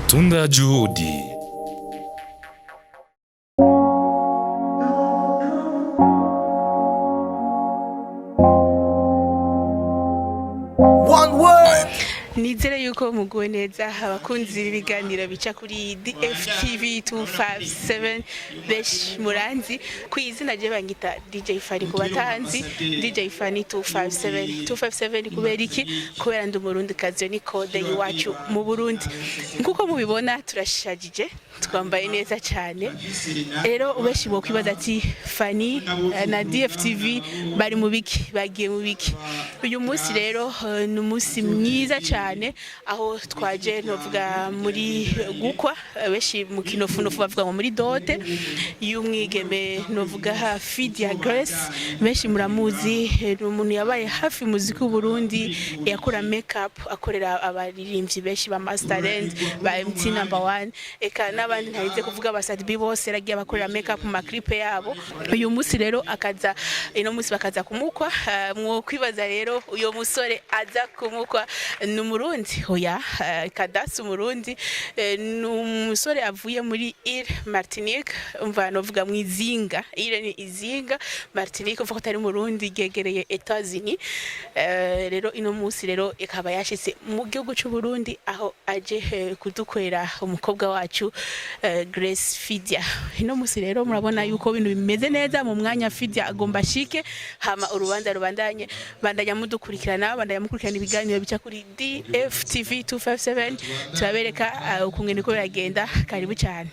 Tunda juhudi. One word. Nizere yuko muguwe neza abakunzi b'ibiganiro bica kuri DFTV 257 besh muranzi ku izina je bangita DJ Fani ku batanzi DJ Fani 257 kubera iki kubera ndi umurundi kazi ni code yiwacu mu Burundi nkuko mubibona turashajije twambaye neza cyane rero ubeshi bo kwibaza ati Fani na DFTV bari mu biki bagiye mu biki uyu munsi rero ni umunsi mwiza cyane aho twaje novuga muri gukwa beshi mu kinofunofu bavuga ngo muri dote y'umwigeme novuga hafi ya Grace beshi muramuzi umuntu yabaye hafi muziki w'u Burundi yakora makeup akorera abaririmbyi beshi ba Masterland ba MT number 1 eka nabandi ntarize kuvuga basadi bose ragiye bakorera makeup mu clip yabo uyu munsi rero akaza ino munsi bakaza kumukwa mwo kwibaza rero uyo musore aza kumukwa Murundi hoya kadasi Murundi n'umusore avuye muri Ile Martinique umva novuga mwizinga Ile ni izinga Martinique uvuga ko ari Murundi gegereye Etats-Unis rero ino munsi rero ikaba yashitse mu gihugu cy'u Burundi aho aje kudukwera umukobwa wacu Grace Fidia ino munsi rero murabona yuko bintu bimeze neza mu mwanya Fidia agomba shike hama urubanza rubandanye bandanya mudukurikirana bandanya mukurikirana ibiganiro bica kuri DFTV 257 turabereka ukungene ko biragenda karibu cyane.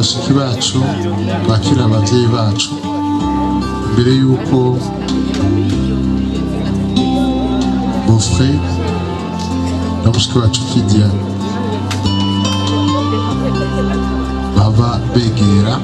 bashiki bacu bakira abavyeyi bacu mbere yuko Beau-frère na mushiki wacu Kidia baba begera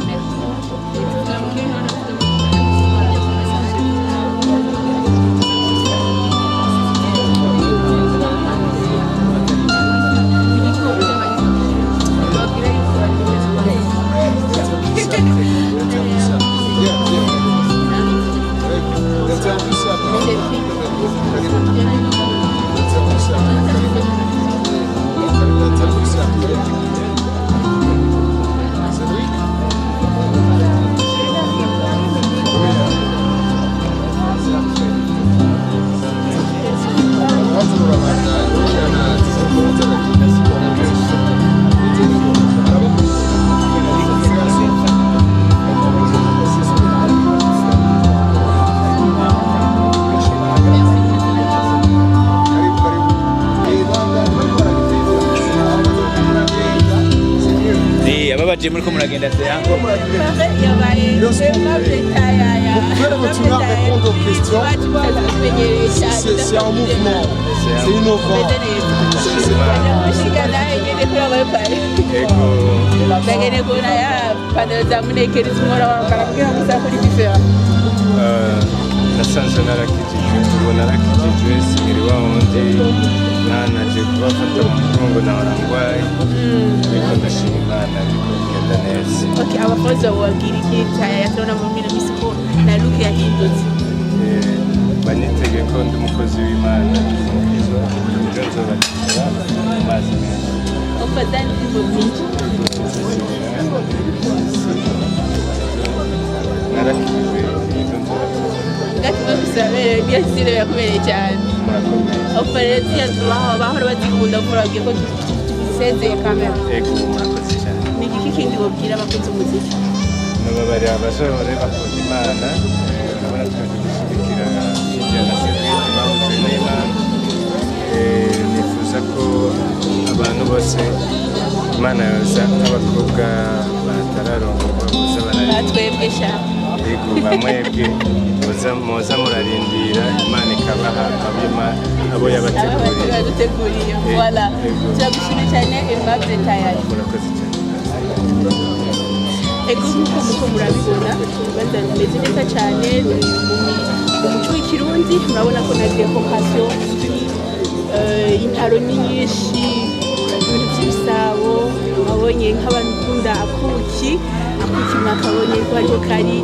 baje muri ko muragenda se yango c'est en mouvement, c'est innovant. nasanze narakijijwe tubona narakijijwe singiri wa wundi nanaje kubafata mu mugongo na warangwaye ariko ndashima Imana ariko bigenda neza. Okay, abakozi bababwira iki turabona mu bintu bisiko na look yahindutse banitege ko ndi umukozi w'Imana ibyo nzobakira mu mazi meza ofadani ibyo byinshi narakijijwe ibyo nzobakira gatuma bisabere byasire yakubereye cyane opereti yaduha bahora bazikunda kurabye ko tubisezeye kamera ego murakoze cyane. ni iki kindi wabwira abakunzi umuziki n'abari abasore bakunda Imana urabona twaje gushyigikira hirya na serivisi bahuye n'Imana nifuza ko abantu bose Imana yoza nk'abakobwa batararongorwa boza batwebwe sha yego bamwebwe muza murarindira Imana ikabaha abo yabateguriye voilà turagushimira cyane Aimable Tayari murakoze cyane. ego nk'uko muko murabibona urubanza rumeze neza cyane mu muco w'ikirundi murabona ko na decoration intaro ni nyinshi ibintu by'ibisabo mwabonye nk'abantu ukunda akuki mwakabonye ko ariho kari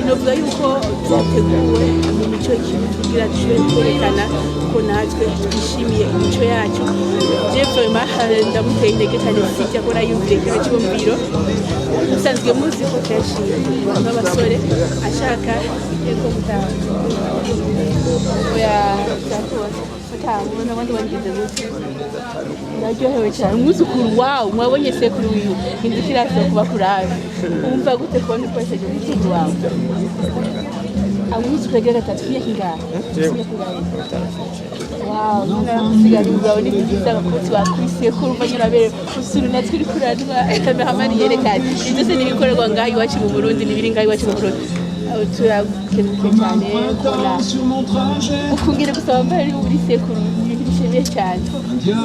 novuga yuko byateguwe mu mico y'ikirundi kugira dushobore kwerekana ko natwe twishimiye imico yacu jevema ndamuteye intege cyane sijya akora yumvire kino cyumviro usanzwe muzi ko kenshi nk'abasore ashaka yego mutaha oya cyakubona mutaha n'abandi bagize gute ndaryohewe cyane umwuzukuru wawe mwabonye sekuru wiwe hindukira kuba kurabe wumva gute kubona ukoresheje umwuzukuru wawe umwuzukuru agira gatatu y'ingahe wow naramusigara umugabo ni byiza abakozi bakubise ko urumva nyirabere usuru natwe uri kuranwa hamani yerekana ibyo se n'ibikorerwa ngaho iwacu mu Burundi n'ibiri ngaho iwacu mu Burundi turakemuke cyane kubona ukungire gusaba mbere uri sekuru bishimiye cyane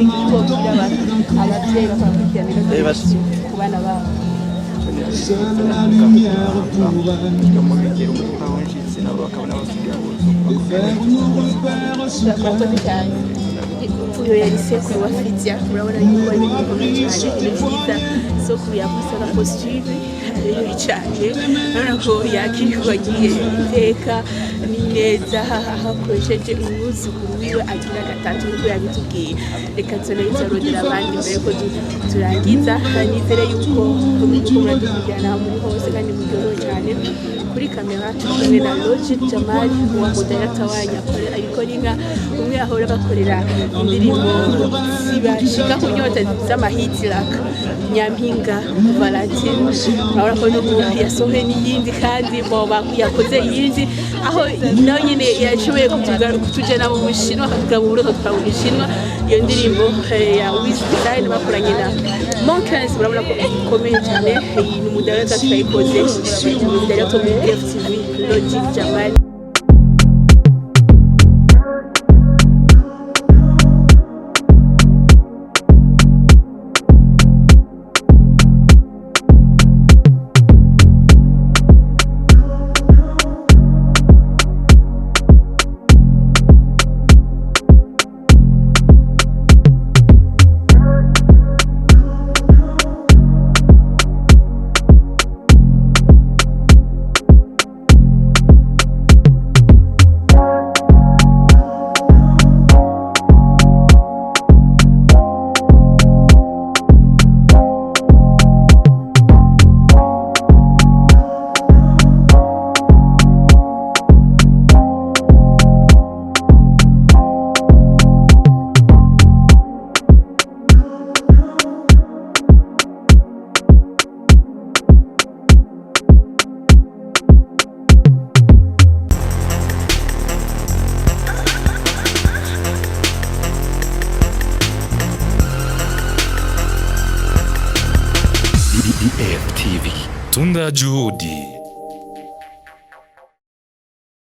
n'icyo babwira abantu ababyeyi bakurikiranira ku bana babo turakoze cyane uyu yari sekuru wa Fidia urabona yuko ari ibintu cyane ni byiza sokuru yavuze na costume rero cyane urabona ko yakiriwe agiye iteka neza hakoresheje umwuzukuru wiwe agira gatatu nkuko yabitubwiye reka tunabizarondera abandi mbere ko turangiza nizere yuko muradukurikirana muri hose kandi muryohewe cyane kuri kamera turi na Logi Jamal wa Mudarata wanyu abikora inka umwe ahora bakorera indirimbo zibashika kunyota z'amahiti like Nyampinga Valentine urabona ko n'ubu yasohoye n'iyindi kandi yakoze iyindi aho nawe nyine yashoboye kutujana mu Bushinwa akatugura mu Burundi akatugura mu Bushinwa. Iyo ndirimbo ya Wiz Design bakoranye na Monkers urabona ko ikomeye cyane. Iyi ni umudirector twayikoze umudirector wa FTV Logic Jamal. DFTV. Tunda juhudi.